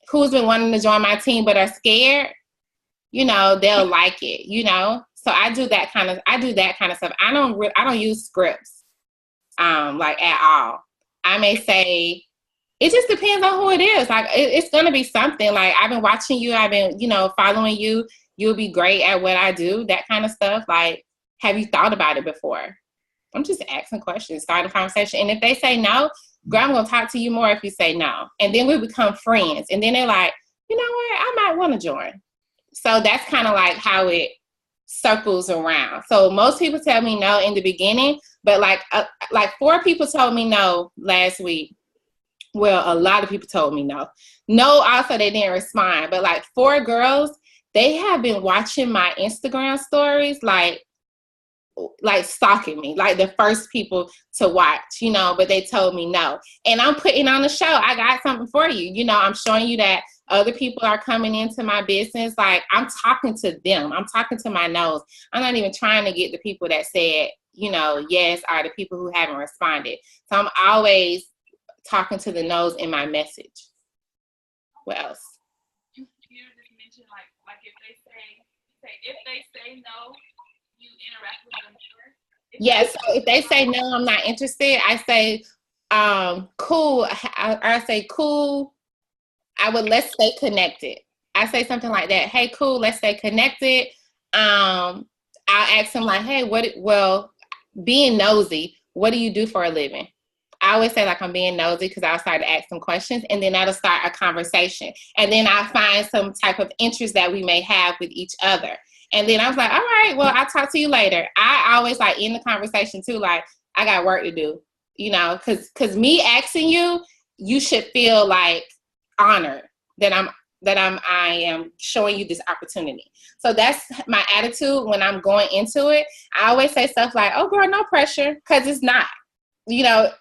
who's been wanting to join my team but are scared, you know, they'll like it, you know. So I do that kind of stuff. I don't use scripts like at all. I may say, it just depends on who it is. Like it's gonna be something. Like, I've been watching you, I've been, you know, following you. You'll be great at what I do. That kind of stuff. Like, have you thought about it before? I'm just asking questions, starting a conversation. And if they say no, girl, I'm gonna talk to you more if you say no. And then we become friends. And then they're like, you know what? I might want to join. So that's kind of like how it circles around. So most people tell me no in the beginning, but like 4 people told me no last week. Well, a lot of people told me no. No, also they didn't respond. But like 4 girls, they have been watching my Instagram stories, like stalking me, like the first people to watch, you know, but they told me no. And I'm putting on the show. I got something for you. You know, I'm showing you that other people are coming into my business. Like, I'm talking to them. I'm talking to my no's. I'm not even trying to get the people that said, you know, yes, are the people who haven't responded. So I'm always talking to the no's in my message. What else? You just mentioned like if they say no, you interact with them more. Yes. So if they say no, I'm not interested, I say, cool. I say, cool. Let's stay connected. I say something like that. Hey, cool. Let's stay connected. I'll ask them like, hey, being nosy, what do you do for a living? I always say like I'm being nosy because I'll start to ask some questions, and then that'll start a conversation. And then I find some type of interest that we may have with each other. And then I was like, all right, well, I'll talk to you later. I always like end the conversation too, like, I got work to do, you know, because me asking you, you should feel like honored that I am showing you this opportunity. So that's my attitude when I'm going into it. I always say stuff like, oh girl, no pressure, because it's not, you know,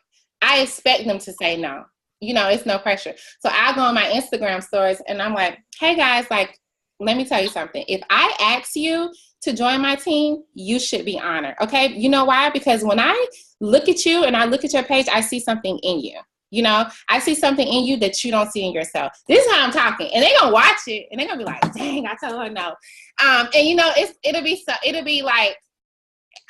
I expect them to say no, you know, it's no pressure. So I go on my Instagram stories and I'm like, hey guys, like, let me tell you something. If I ask you to join my team, you should be honored. Okay. You know why? Because when I look at you and I look at your page, I see something in you. You know, I see something in you that you don't see in yourself. This is how I'm talking. And they're going to watch it and they're going to be like, dang, I told her no. And you know, it'll be like,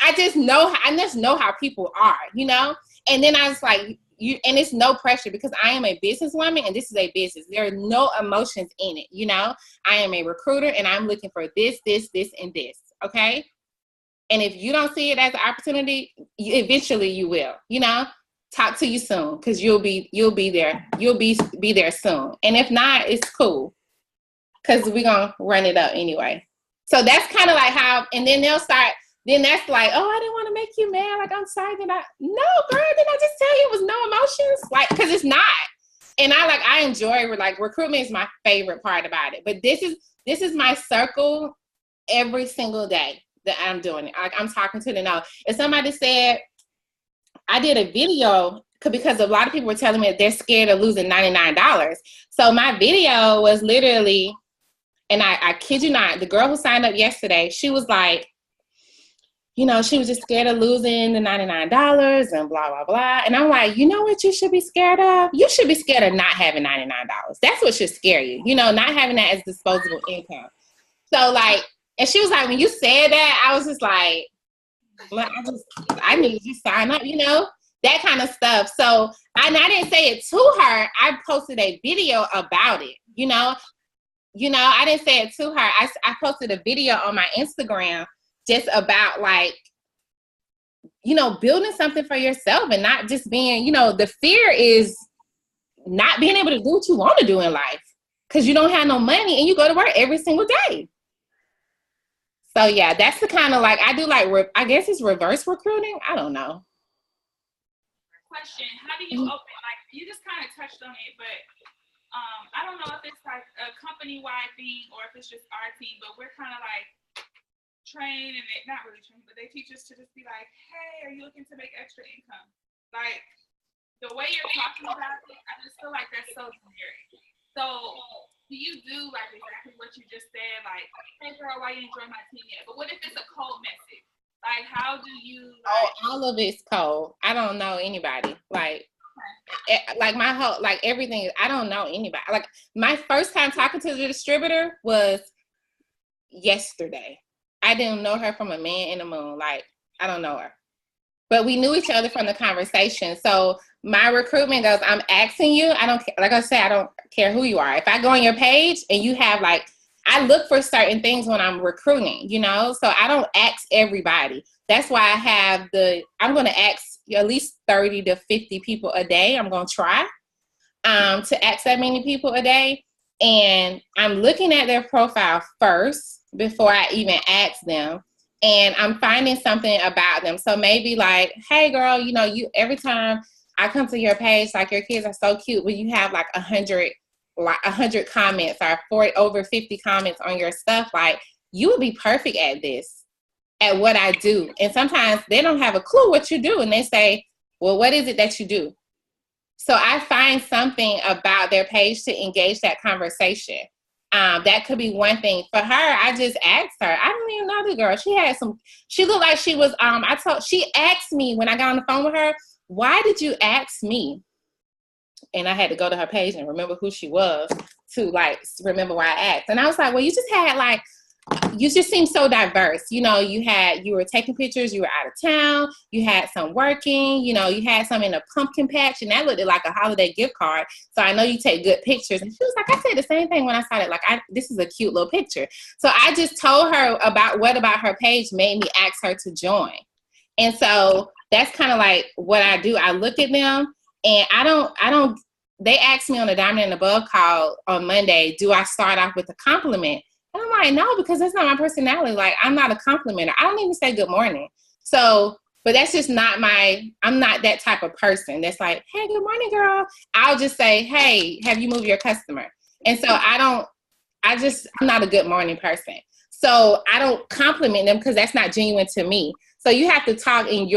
I just know how people are, you know? And then I was like, and it's no pressure because I am a businesswoman and this is a business. There are no emotions in it, you know? I am a recruiter and I'm looking for this, and this, okay? And if you don't see it as an opportunity, eventually you will, you know? Talk to you soon because you'll be there. You'll be there soon. And if not, it's cool because we're going to run it up anyway. So that's kind of like how, and then they'll start. Then that's like, oh, I didn't want to make you mad. Like, I'm sorry that no, girl, didn't I just tell you it was no emotions? Like, because it's not. And I enjoy, like, recruitment is my favorite part about it. But this is my circle every single day that I'm doing it. Like, I'm talking to the no. If somebody said, I did a video because a lot of people were telling me that they're scared of losing $99. So my video was literally, and I kid you not, the girl who signed up yesterday, she was like, you know, she was just scared of losing the $99 and blah, blah, blah. And I'm like, you know what you should be scared of? You should be scared of not having $99. That's what should scare you. You know, not having that as disposable income. So like, and she was like, when you said that, I was just like, I need to just sign up, you know, that kind of stuff. So, and I didn't say it to her. I posted a video about it, you know, I didn't say it to her. I posted a video on my Instagram just about like, you know, building something for yourself and not just being, you know, the fear is not being able to do what you want to do in life because you don't have no money and you go to work every single day. So yeah, that's the kind of like, I do like, I guess it's reverse recruiting. I don't know. Question, how do you open, like you just kind of touched on it, but I don't know if it's like a company-wide thing or if it's just our team, but we're kind of like trained and not really trained, but they teach us to just be like, hey, are you looking to make extra income? Like the way you're talking about it, I just feel like that's so generic. So do you do like exactly what you just said, like, hey girl, why you ain't join my team yet? But what if it's a cold message? Like, how do you? Like, all of it's cold. I don't know anybody. Like, like my whole, like everything, I don't know anybody. Like my first time talking to the distributor was yesterday. I didn't know her from a man in the moon. Like, I don't know her. But we knew each other from the conversation. So my recruitment goes, I'm asking you, I don't care. Like I said, I don't care who you are. If I go on your page and you have like, I look for certain things when I'm recruiting, you know? So I don't ask everybody. That's why I have I'm going to ask at least 30 to 50 people a day. I'm going to try to ask that many people a day. And I'm looking at their profile first before I even ask them. And I'm finding something about them. So maybe like, hey girl, you know, you every time I come to your page, like your kids are so cute, when you have like 100 comments or over 50 comments on your stuff, like you would be perfect at this, at what I do. And sometimes they don't have a clue what you do. And they say, well, what is it that you do? So I find something about their page to engage that conversation. That could be one thing. For her, I just asked her. I don't even know the girl. She looked like she was, she asked me when I got on the phone with her, why did you ask me? And I had to go to her page and remember who she was to like remember why I asked. And I was like, well, you just seem so diverse. You know, you were taking pictures, you were out of town, you had some working, you know, you had some in a pumpkin patch, and that looked like a holiday gift card. So I know you take good pictures. And she was like, I said the same thing when I saw it. Like, this is a cute little picture. So I just told her what about her page made me ask her to join. And so that's kind of like what I do. I look at them and they asked me on the Diamond and Above call on Monday, do I start off with a compliment? And I'm like, no, because that's not my personality. Like, I'm not a complimenter. I don't even say good morning. So, but that's just I'm not that type of person that's like, hey, good morning, girl. I'll just say, hey, have you moved your customer? And so I'm not a good morning person. So I don't compliment them because that's not genuine to me. So you have to talk in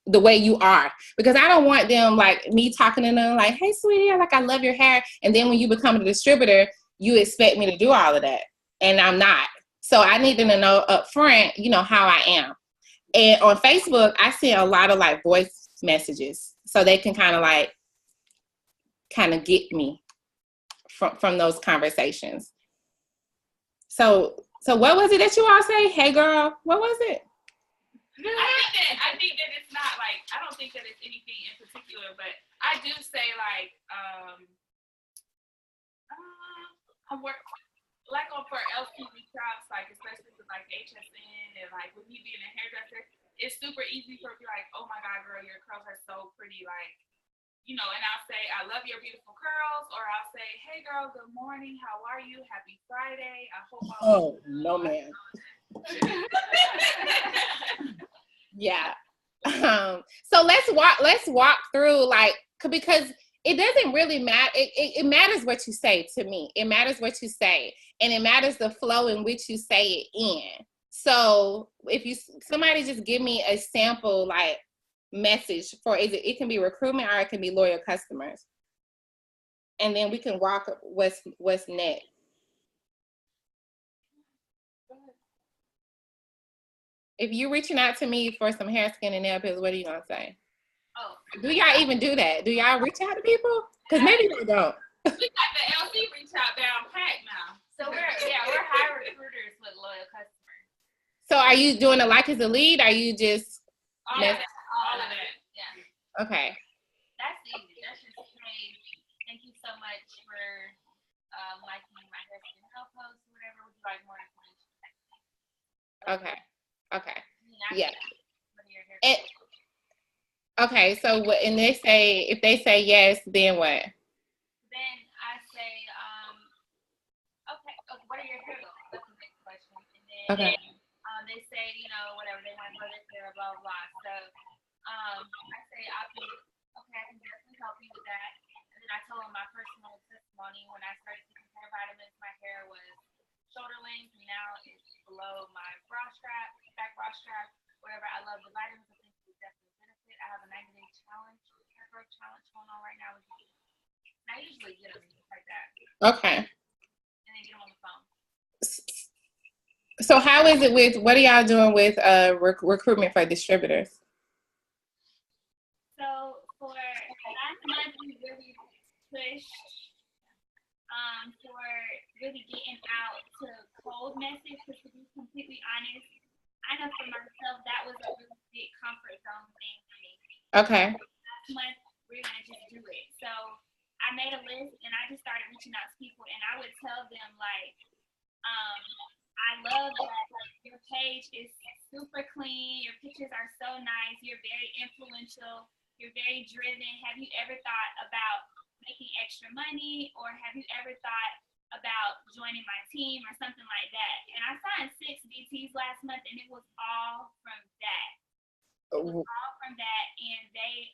the way you are, because I don't want them like me talking to them like, hey, sweetie, like I love your hair. And then when you become a distributor, you expect me to do all of that. And I'm not. So I need them to know up front, you know, how I am. And on Facebook, I see a lot of like voice messages so they can kind of get me from those conversations. So what was it that you all say? Hey girl, what was it? I think that it's not like, I don't think that it's anything in particular, but I do say like, like for LTV shops, like especially with like HSN and like with me being a hairdresser, it's super easy for me to be like, oh my God, girl, your curls are so pretty, like, you know, and I'll say, I love your beautiful curls, or I'll say, hey girl, good morning, how are you? Happy Friday. I hope no, man. Yeah. So let's walk through, like, because it doesn't really matter. It matters what you say to me. It matters what you say, and it matters the flow in which you say it in. So if somebody just give me a sample like message for it can be recruitment or it can be loyal customers, and then we can walk what's next. If you're reaching out to me for some hair, skin, and nail pills, what are you gonna say? Oh. Do y'all even do that? Do y'all reach out to people? Because maybe they don't. We got the LC reach out down pat now. So we're high recruiters with loyal customers. So are you doing a like as a lead? Or are you just all of that? Yeah. Okay. That's easy. That's just hey, thank you so much for liking my hair skin health post, whatever. Would you like more information? Okay. Yeah. Okay, so and if they say yes, then what? Then I say, okay, what are your hair goals? That's the next question. And then they say, you know, whatever, they want to grow their hair, blah, blah, blah. So I say, I can definitely help you with that. And then I tell them my personal testimony. When I started taking hair vitamins, my hair was shoulder length, and now it's below my back bra strap, wherever. I love the vitamins. I think it would definitely benefit. I have a 90-day challenge, hair growth challenge going on right now. And I usually get them like that. Okay. And then get them on the phone. So how is it what are y'all doing with recruitment for distributors? So for last for really getting out to cold message. Because to be completely honest, I know for myself that was a really big comfort zone thing for me. Okay. Last month we're gonna just do it. So I made a list and I just started reaching out to people, and I would tell them like, I love that your page is super clean. Your pictures are so nice. You're very influential. You're very driven. Have you ever thought about making extra money, or have you ever thought about joining my team or something like that? And I signed 6 DTs last month, and it was all from that. It was all from that, and they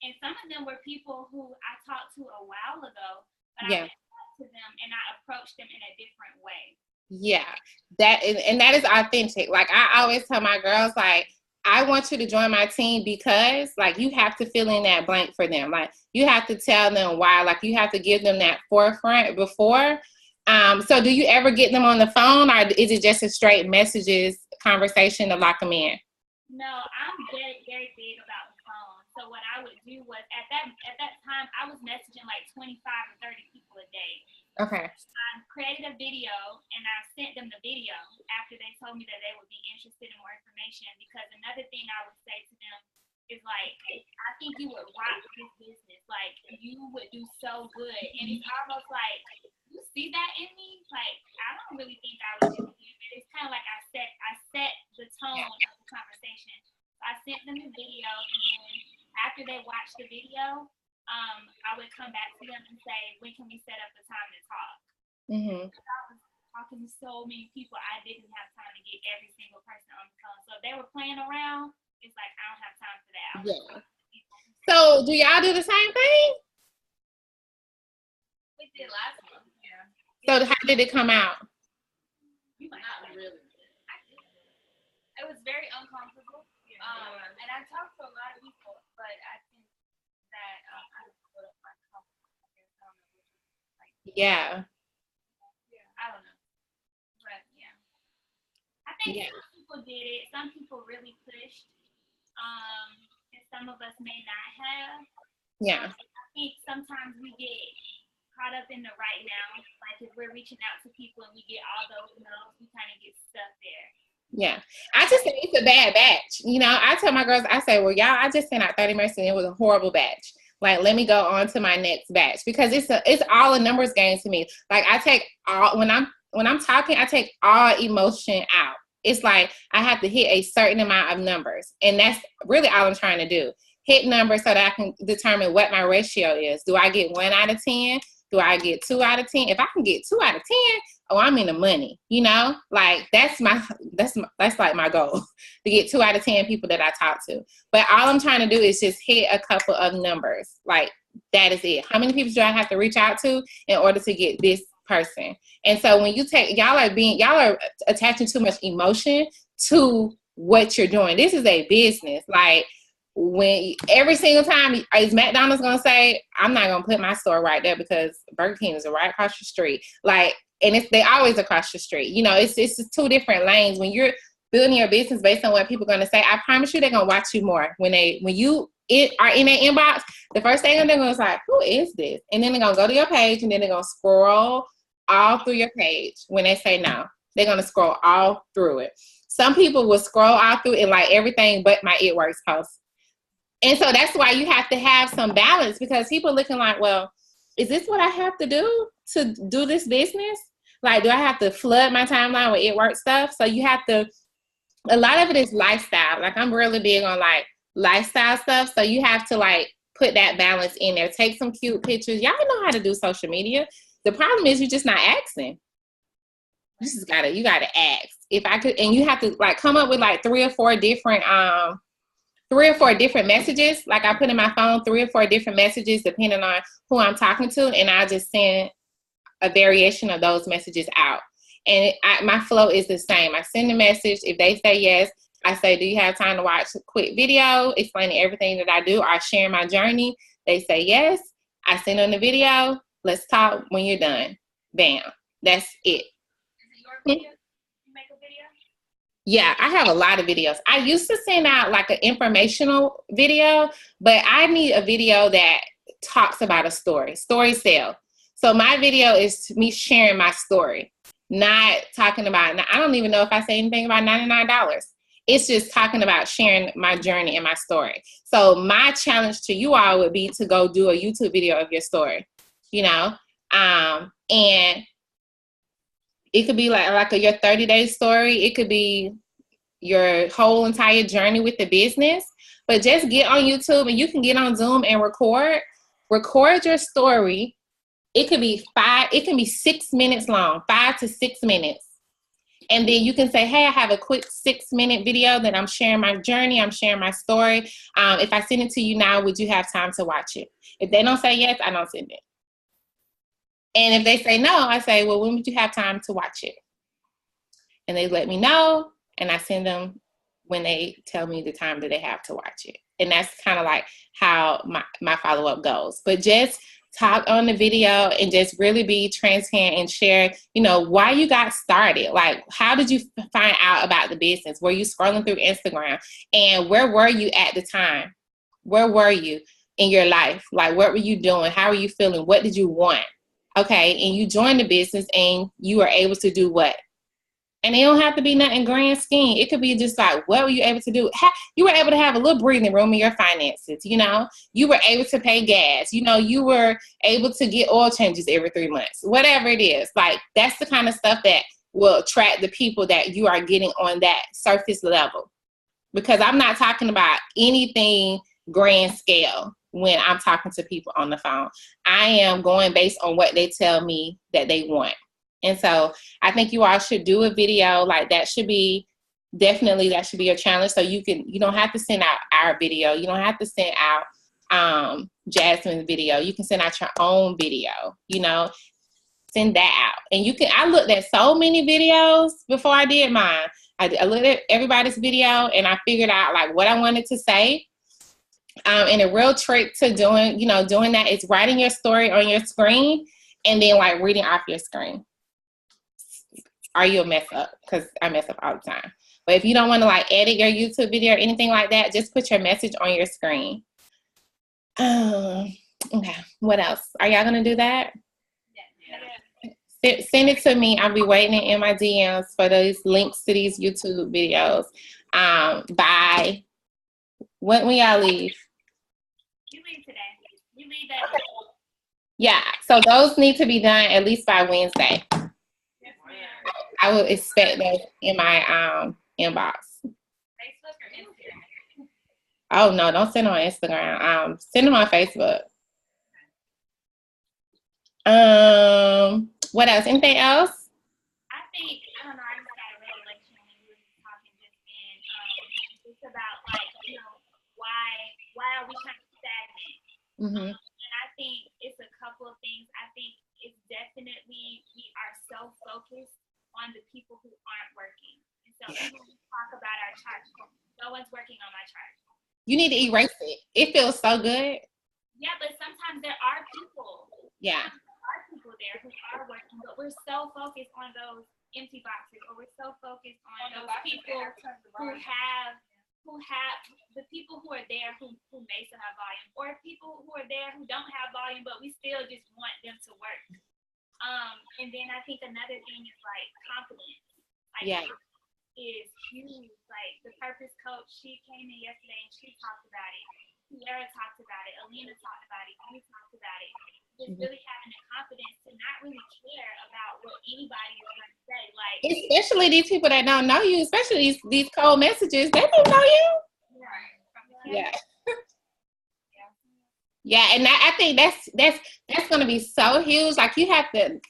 and some of them were people who I talked to a while ago, but I went to them and I approached them in a different way. Yeah, that is, and that is authentic. Like I always tell my girls, like, I want you to join my team because, like, you have to fill in that blank for them. Like, you have to tell them why. Like, you have to give them that forefront before. So do you ever get them on the phone, or is it just a straight messages conversation to lock them in? No, I'm very, very big about the phone. So what I would do was at that time I was messaging like 25 or 30 people a day. Okay. I created a video and I sent them the video after they told me that they would be interested in more information. Because another thing I would say to them is like, I think you would rock this business. Like, you would do so good. And it's almost like, you see that in me? Like, I don't really think I would do it. But it's kind of like I set the tone of the conversation. So I sent them the video, and then after they watched the video, I would come back to them and say, when can we set up a time to talk? Mm-hmm. I was talking to so many people, I didn't have time to get every single person on the phone. So if they were playing around, it's like, I don't have time for that. Yeah. So do y'all do the same thing? We did last month. Yeah. So how did it come out? Not really. It was very uncomfortable. And I talked to a lot of people, but I think that I would put up my confidence. Yeah. I don't know. But yeah. I think some people did it. Some people really pushed. And some of us may not have. Yeah. I think sometimes we get caught up in the right now. Like if we're reaching out to people and we get all those no's, we kind of get stuck there. Yeah. I just think it's a bad batch. You know, I tell my girls, I say, well, y'all, I just sent out 30 messages and it was a horrible batch. Like, let me go on to my next batch, because it's all a numbers game to me. Like, I take all, when I'm talking, I take all emotion out. It's like I have to hit a certain amount of numbers, and that's really all I'm trying to do. Hit numbers so that I can determine what my ratio is. Do I get 1 out of 10? Do I get 2 out of 10? If I can get 2 out of 10, oh, I'm in the money. You know, like that's like my goal, to get 2 out of 10 people that I talk to. But all I'm trying to do is just hit a couple of numbers. Like, that is it. How many people do I have to reach out to in order to get this person? And so when you take, y'all are attaching too much emotion to what you're doing. This is a business. Like, when every single time is McDonald's gonna say, I'm not gonna put my store right there because Burger King is right across the street. Like, and they always across the street. You know, it's just 2 different lanes. When you're building your business based on what people are gonna say, I promise you they're gonna watch you more. When you are in their inbox, the first thing they're gonna say, like, who is this? And then they're gonna go to your page, and then they're gonna scroll all through your page. When they say no, they're gonna scroll all through it. Some people will scroll all through it like everything but my It Works post. And so that's why you have to have some balance, because people looking like, well, is this what I have to do this business? Like, do I have to flood my timeline with It Works stuff? So you have to, a lot of it is lifestyle. Like, I'm really big on like lifestyle stuff. So you have to like put that balance in there. Take some cute pictures. Y'all know how to do social media. The problem is you're just not asking. You gotta ask. If I could, and you have to like come up with like 3 or 4 different messages. Like, I put in my phone 3 or 4 different messages depending on who I'm talking to, and I just send a variation of those messages out. And my flow is the same. I send a message. If they say yes, I say, do you have time to watch a quick video explaining everything that I do, or share my journey? They say yes. I send them the video. Let's talk when you're done. Bam. That's it. Is it your video? You make a video? Yeah, I have a lot of videos. I used to send out like an informational video, but I need a video that talks about a story sell. So my video is me sharing my story, not talking about, I don't even know if I say anything about $99. It's just talking about sharing my journey and my story. So my challenge to you all would be to go do a YouTube video of your story, you know? And it could be like your 30-day story. It could be your whole entire journey with the business. But just get on YouTube, and you can get on Zoom and record your story. It could be 6 minutes long, 5 to 6 minutes. And then you can say, hey, I have a quick 6-minute video that I'm sharing my journey. I'm sharing my story. If I send it to you now, would you have time to watch it? If they don't say yes, I don't send it. And if they say no, I say, well, when would you have time to watch it? And they let me know, and I send them when they tell me the time that they have to watch it. And that's kind of like how my follow-up goes. But just talk on the video and just really be transparent and share, you know, why you got started. Like, how did you find out about the business? Were you scrolling through Instagram? And where were you at the time? Where were you in your life? Like, what were you doing? How were you feeling? What did you want? Okay, and you joined the business and you were able to do what? And it don't have to be nothing grand scheme. It could be just like, what were you able to do? You were able to have a little breathing room in your finances, you know? You were able to pay gas. You know, you were able to get oil changes every 3 months. Whatever it is. Like, that's the kind of stuff that will attract the people that you are getting on that surface level. Because I'm not talking about anything grand scale when I'm talking to people on the phone. I am going based on what they tell me that they want. And so I think you all should do a video. Like, that should be your challenge. So you don't have to send out our video. You don't have to send out Jasmine's video. You can send out your own video, you know, send that out. And I looked at so many videos before I did mine. I looked at everybody's video and I figured out like what I wanted to say. And a real trick to doing that is writing your story on your screen and then like reading off your screen. Or you'll mess up, because I mess up all the time. But if you don't want to like edit your YouTube video or anything like that, just put your message on your screen. Okay, what else? Are y'all gonna do that? Yeah. Send it to me. I'll be waiting in my DMs for those links to these YouTube videos. By when y'all leave? You leave today. You leave that. Yeah, so those need to be done at least by Wednesday. I would expect those in my inbox. Facebook or Instagram? Oh no, don't send them on Instagram. Send them on Facebook. What else? Anything else? I think, I don't know, I just got a revelation when we were talking just then. It's about like, you know, why are we kind of stagnant? Mm-hmm. And I think it's a couple of things. I think it's definitely we are so focused on the people who aren't working. And so even when we talk about our chart, no one's working on my chart. You need to erase it. It feels so good. Yeah, but sometimes there are people. Yeah. There are people there who are working, but we're so focused on those empty boxes, or we're so focused on those people who have the people who are there who may still have volume, or people who are there who don't have volume, but we still just want them to work. And then I think another thing is like confidence. Like, yeah, is huge. Like the purpose coach, she came in yesterday and she talked about it. Sierra talked about it. Alina talked about it. We talked about it. Just really having the confidence to not really care about what anybody is going to say. Like, especially these people that don't know you, especially these cold messages, they don't know you. Right. Yeah. Yeah, and I think that's going to be so huge. Like, you have to,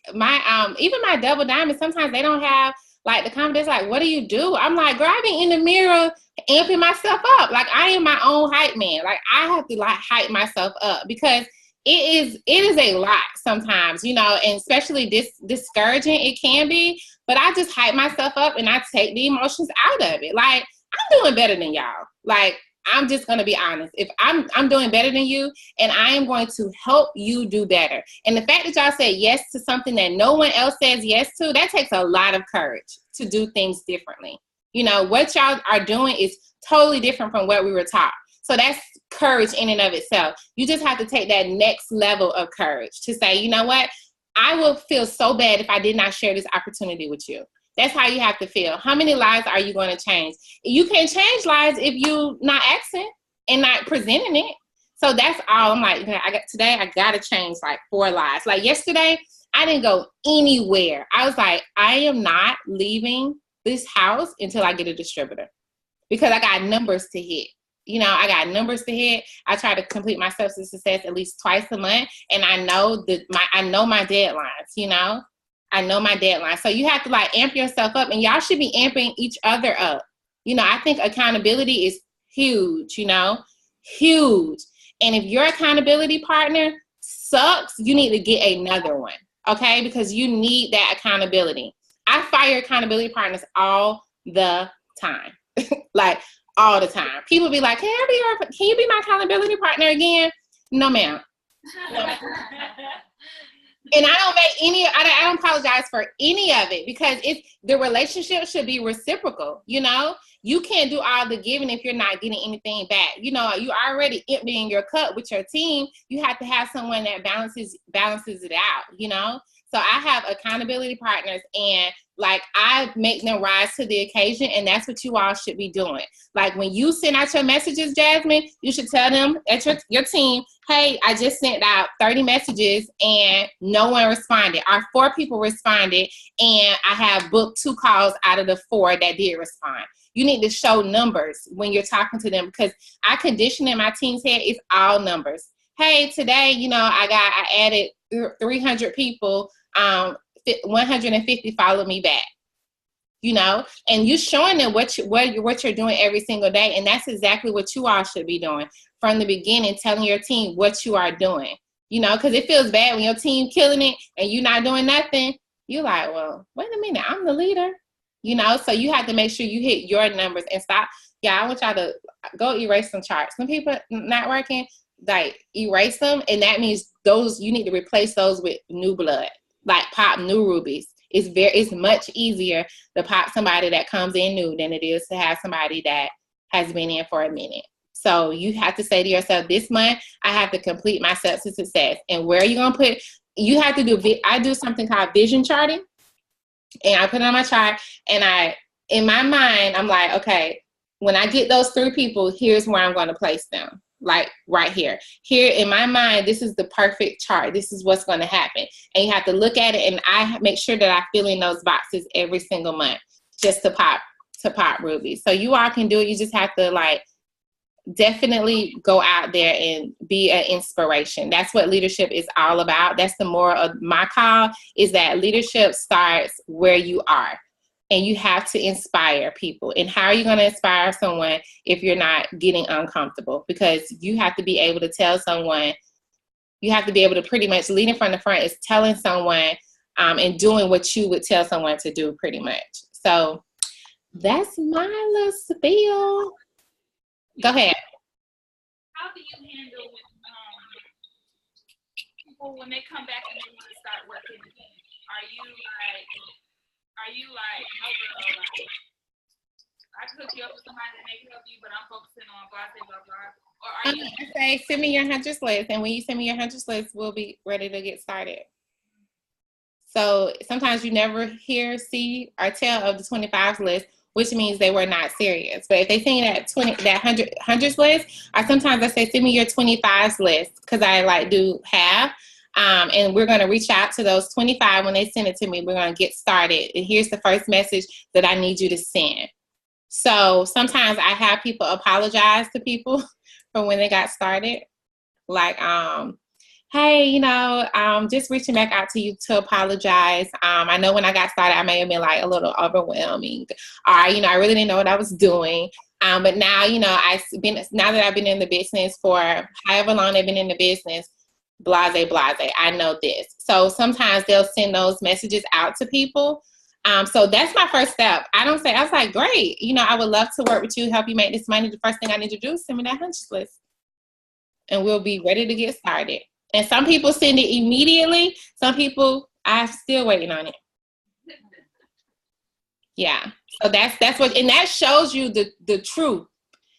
even my double diamond, sometimes they don't have like the confidence. Like, what do you do? I'm like, girl, I be in the mirror amping myself up. Like, I am my own hype man. Like, I have to like hype myself up because it is a lot sometimes, you know, and especially discouraging it can be. But I just hype myself up and I take the emotions out of it. Like, I'm doing better than y'all. Like, I'm just going to be honest. If I'm doing better than you, and I am going to help you do better. And the fact that y'all said yes to something that no one else says yes to, that takes a lot of courage to do things differently. You know, what y'all are doing is totally different from what we were taught. So that's courage in and of itself. You just have to take that next level of courage to say, you know what? I would feel so bad if I did not share this opportunity with you. That's how you have to feel. How many lives are you going to change? You can't change lives if you not asking and not presenting it. So that's all. I'm like, today I got to change like 4 lives. Like yesterday, I didn't go anywhere. I was like, I am not leaving this house until I get a distributor because I got numbers to hit. I got numbers to hit. I try to complete my steps to success at least twice a month. And I know my deadlines, I know my deadline. So you have to like amp yourself up, and y'all should be amping each other up. I think accountability is huge, huge. And if your accountability partner sucks, you need to get another one, okay? Because you need that accountability. I fire accountability partners all the time, like all the time. People be like, can you be my accountability partner again? No, ma'am. No. And I don't apologize for any of it because the relationship should be reciprocal. You can't do all the giving if you're not getting anything back. You already emptying your cup with your team. You have to have someone that balances it out, So I have accountability partners, and like I make them rise to the occasion, and that's what you all should be doing. Like when you send out your messages, Jasmine, you should tell them at your team, hey, I just sent out 30 messages and no one responded. Our 4 people responded, and I have booked 2 calls out of the 4 that did respond. You need to show numbers when you're talking to them because I condition in my team's head, it's all numbers. Hey, today, I added 300 people, 150 follow me back, and you showing them what you're doing every single day. And that's exactly what you all should be doing from the beginning, telling your team what you are doing, because it feels bad when your team killing it and you're not doing nothing. You're like, well, wait a minute, I'm the leader, so you have to make sure you hit your numbers and stop. Yeah, I want y'all to go erase some charts. Some people not working, like erase them. And that means you need to replace those with new blood. Like pop new rubies. It's much easier to pop somebody that comes in new than it is to have somebody that has been in for a minute. So you have to say to yourself, this month I have to complete my steps to success. And where are you gonna put? You have to do. I do something called vision charting, and I put it on my chart. And in my mind, I'm like, okay, when I get those 3 people, here's where I'm going to place them. Like right here in my mind, this is the perfect chart. This is what's going to happen. And you have to look at it, and I make sure that I fill in those boxes every single month just to pop rubies. So you all can do it. You just have to like definitely go out there and be an inspiration. That's what leadership is all about. That's the moral of my call, is that leadership starts where you are. And you have to inspire people. And how are you going to inspire someone if you're not getting uncomfortable? Because you have to be able to tell someone, you have to be able to pretty much leading from the front is telling someone and doing what you would tell someone to do pretty much. So that's my little spiel. Go ahead. How do you handle people when they come back and they need to start working again? Are you like, no girl, like, I could hook you up with somebody that may help you, but I'm focusing on blah, blah, blah. Or are you? I say, send me your hunters list. And when you send me your hunters list, we'll be ready to get started. So sometimes you never see, or tell of the 25 list, which means they were not serious. But if they send you that hundreds list, or sometimes I say, send me your 25s list, because I like do half. And we're going to reach out to those 25. When they send it to me, we're going to get started. And here's the first message that I need you to send. So sometimes I have people apologize to people for when they got started. Like, hey, just reaching back out to you to apologize. I know when I got started, I may have been like a little overwhelming. Or, I really didn't know what I was doing. But now, now that I've been in the business for however long they've been in the business, blase, I know this. So sometimes they'll send those messages out to people. So that's my first step. I was like, great. I would love to work with you, help you make this money. The first thing I need to do is send me that hunch list. And we'll be ready to get started. And some people send it immediately. Some people, I'm still waiting on it. Yeah. So that's what, and that shows you the truth.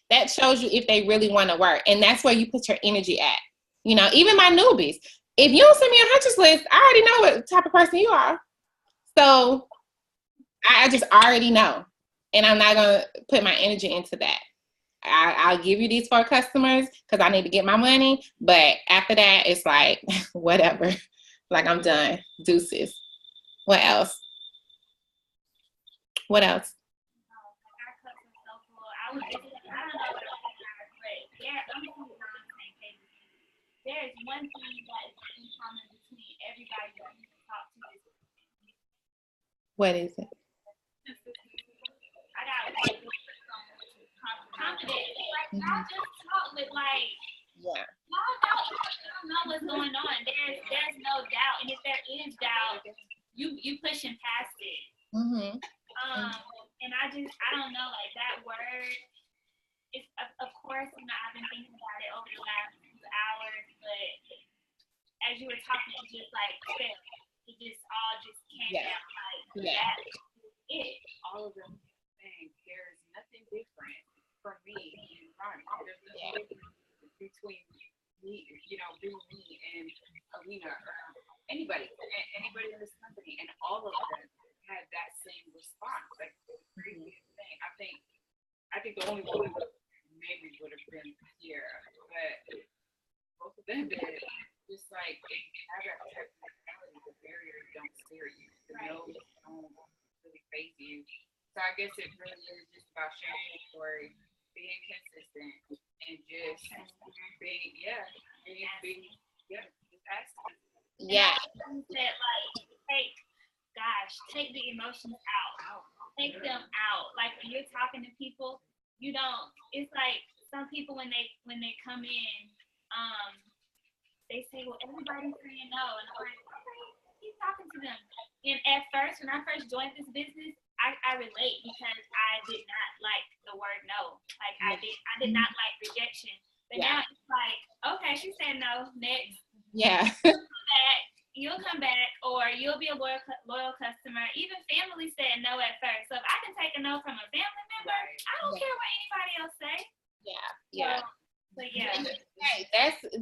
That shows you if they really want to work. And that's where you put your energy at. Even my newbies, If you don't send me a hunches list, I already know what type of person you are. So I just already know. And I'm not going to put my energy into that. I'll give you these 4 customers because I need to get my money. But after that, it's like, whatever. Like, I'm done. Deuces. What else? What else? There's one thing that is in common between everybody that you talk to. What is it? I got confidence. Like, y'all just talk with, like, yeah. Y'all don't know what's going on. There's no doubt. And if there is doubt, you pushing past it. Mm-hmm. And I don't know, like, that word, it's, of course, you know, I've been thinking about it over the last few hours, but as you were talking, it just, like, it just all just came out. Like, that's it. All of them saying there's nothing different for me and Ronnie. There's nothing different between me, you know, being me and Alina or anybody in this company, and all of them had that same response. Like, the craziest thing. I think the only one maybe would have been here, but both of them did. Just like, if you have that type of mentality, the barriers don't scare you. The no's don't really faze you. So I guess it really is just about sharing your story, being consistent, and just being, just asking. Yeah. That, like, take the emotions out. Take them out. Like, when you're talking to people, you don't. It's like some people when they come in, they say, well, everybody's saying no, and I'm like, okay, keep talking to them. And at first, when I first joined this business, I relate because I did not like the word no. Like, I did not like rejection. But now it's like, okay, she said no, next. Yeah. You'll come back, or you'll be a loyal customer. Even family said no at first. So if I can take a no from a family member, I don't care what anybody else say. Yeah. So yeah.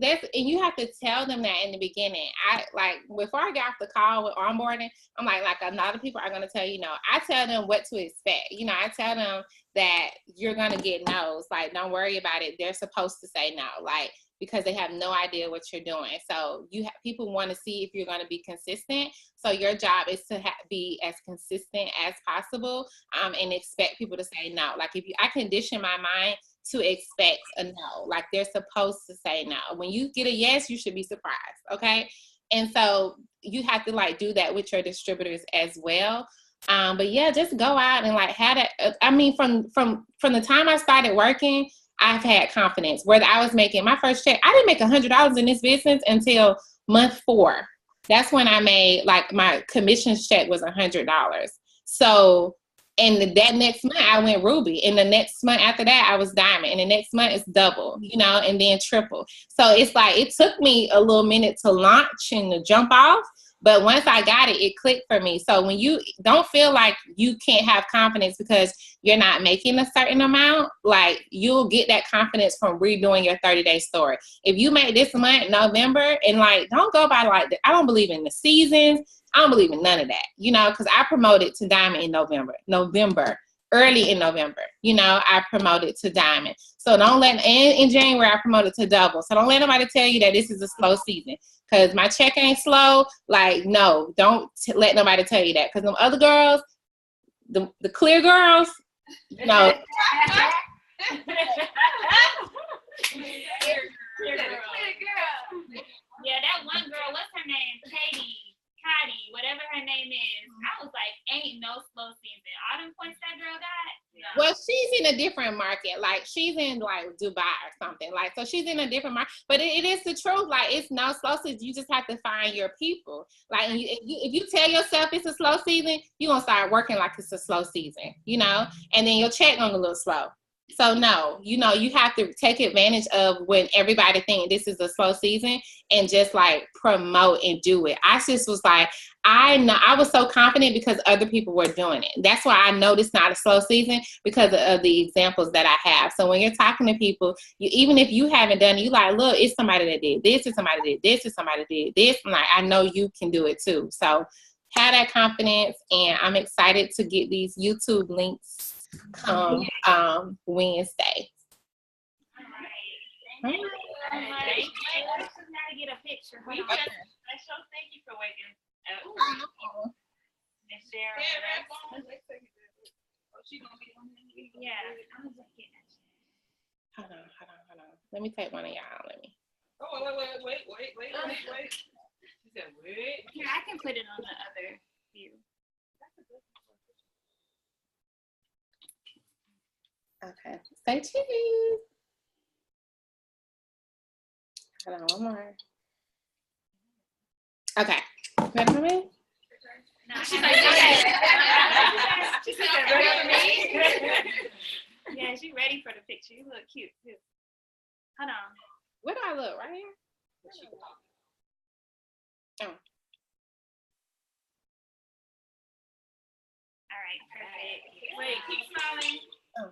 That's and you have to tell them that in the beginning. I like before I get off the call with onboarding, I'm like a lot of people are gonna tell you no. I tell them what to expect. You know, I tell them that you're gonna get no's. Like, don't worry about it. They're supposed to say no. Like, because they have no idea what you're doing. So people want to see if you're going to be consistent. So your job is to be as consistent as possible, and expect people to say no. Like, I condition my mind to expect a no. Like, they're supposed to say no. When you get a yes, you should be surprised. Okay. And so you have to like do that with your distributors as well. But yeah, just go out and like have that. I mean, from the time I started working, I've had confidence. Whether I was making my first check, I didn't make $100 in this business until month 4. That's when I made, like, my commissions check was $100. So, and that next month I went ruby, and the next month after that I was diamond, and the next month it's double, you know, and then triple. So it's like it took me a little minute to launch and to jump off. But once I got it, it clicked for me. So when you don't feel like you can't have confidence because you're not making a certain amount, like, you'll get that confidence from redoing your 30-day story. If you make this month, November, and like, don't go by like, I don't believe in the seasons. I don't believe in none of that, you know, because I promoted to diamond in early in November, you know, I promoted to diamond. So don't let, and in January, I promoted to double. So don't let nobody tell you that this is a slow season. Because my check ain't slow. Like, no, don't let nobody tell you that. Because them other girls, the clear girls, you know. Yeah, that one girl, what's her name? Katie, whatever her name is. I was like, ain't no slow season. All them points that girl got. No. Well, she's in a different market. Like, she's in like Dubai or something. Like, so she's in a different market. But it is the truth. Like, it's no slow season. You just have to find your people. Like, if you tell yourself it's a slow season, you're gonna start working like it's a slow season, you know. And then your check gonna go a little slow. So no, you know, you have to take advantage of when everybody think this is a slow season and just like promote and do it. I just was like, I know I was so confident because other people were doing it. That's why I know it's not a slow season because of the examples that I have. So when you're talking to people, you, even if you haven't done it, you like, look, it's somebody that did this, and somebody did this, and somebody did this. And like, I know you can do it too. So have that confidence, and I'm excited to get these YouTube links come Wednesday. All right. Thank you. Let's just now get a picture. We just special thank you for waking up and sharing with us. Oh, she gonna be on there? Yeah. I'm just kidding. Hold on. Let me take one of y'all. Let me. Oh, wait. She said, wait. Here, I can put it on the other view. Okay. Say cheese. Hold on, one more. Okay. Ready for me? No, She I said, she said, ready for me? Yeah, she ready for the picture. You look cute too. Hold on. Where do I look? Right here? Oh. All right, perfect. Wait, keep smiling. Oh.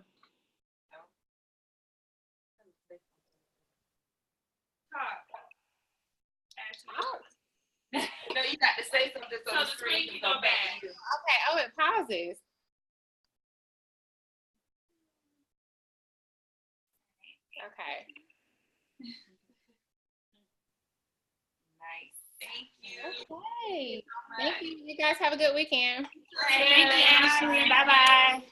Talk. Oh. No, you got to say something so the screen can go back. Okay. Oh, it pauses. Okay. Nice. Thank you. Okay. Thank you. You guys have a good weekend. Thank you, Ashley. Bye-bye.